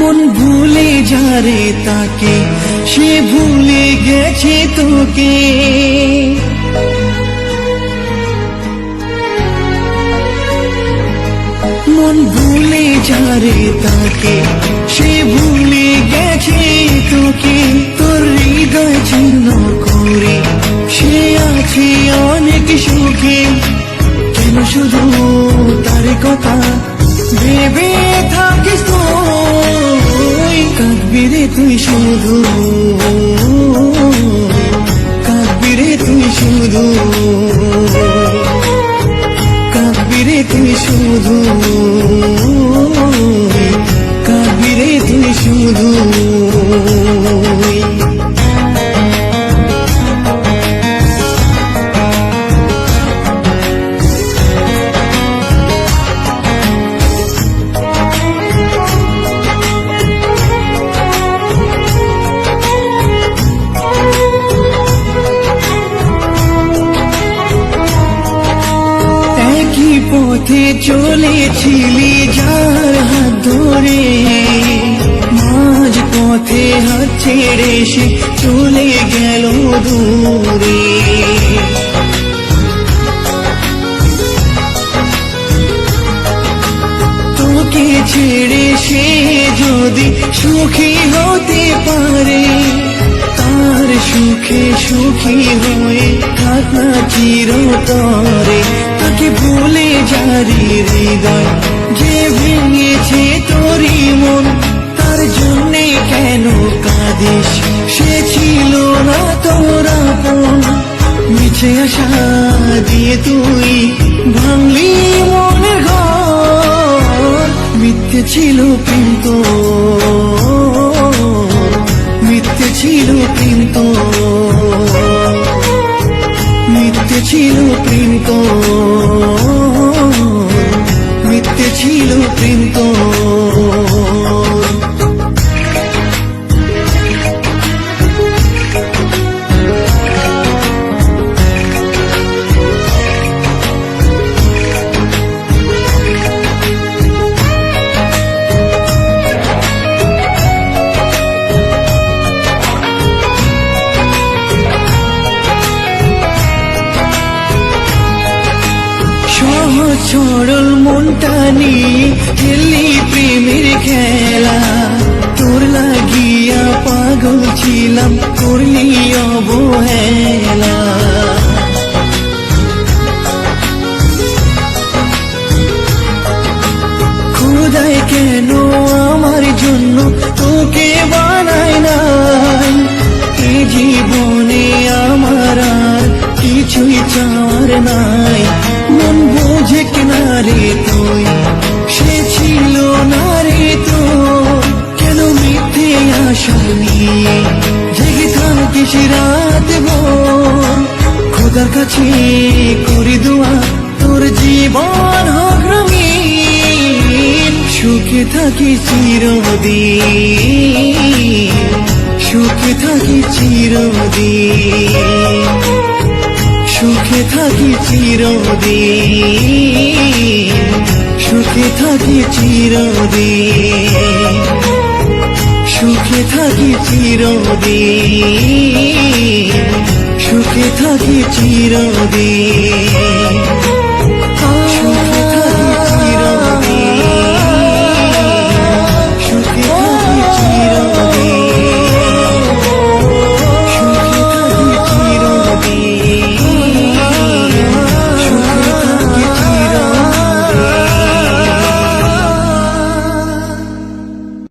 মন ভুলে যারে তাকে, সে ভুলে গেছে তোকে। মন ভুলে যারে তাকে, সে ভুলে গেছে তোকে। তোর হৃদয় ছিন্ন করে সে আছে অনেক সুখে। কেন শুধু তার কথা ভেবে থাকিস তুই? কাঁদবি রে তুই শুধু, কাঁদবি রে তুই শুধু, কাঁদবি রে তুই শুধু, কাঁদবি রে তুই শুধু। পথে চলেছিলি যার হাত ধরে, মাঝ পথে হাত ছেড়ে সে চলে গেল দূরে। তোকে ছেড়ে সে যদি সুখী হতে পারে, তার সুখে সুখী হয়ে থাক না চিরতরে। তাকে ভুলে যারি হৃদয় যে ভেঙেছে তোরই মন, তার জন্যে কেন কাঁদিস? সে ছিল না তোর আপন। মিছে আশা দিয়ে তুই ভাঙলি মনের ঘর। মিথ্যে ছিল প্রেম তোর, মিথ্যে ছিল প্রেম তোর, মিথ্যে ছিল প্রেম তোর, মিথ্যে ছিল প্রেম তোর। সরল মনটা নিয়ে খেলি প্রেমের খেলা। তোর লাগিয়া পাগল ছিলাম, করলি অবহেলা। খোদাই কেন আমার জন্য তোকে বানায় নাই? এ জীবনে আমার আর কিছুই চাওয়ার নাই। মন বোঝে না রে তুই, সে ছিল না রে তোর। কেন মিথ্যে আশা নিয়ে জেগে থাকিস রাত ভোর? খোদার কাছে করি দোয়া তোর জীবন হোক রঙিন। সুখে থাকি চিরদিন, সুখে থাকি চিরদিন, সুখে থাকি চিরদিন, সুখে থাকি চিরদিন, সুখে থাকি চিরদিন, সুখে থাকি চিরদিন।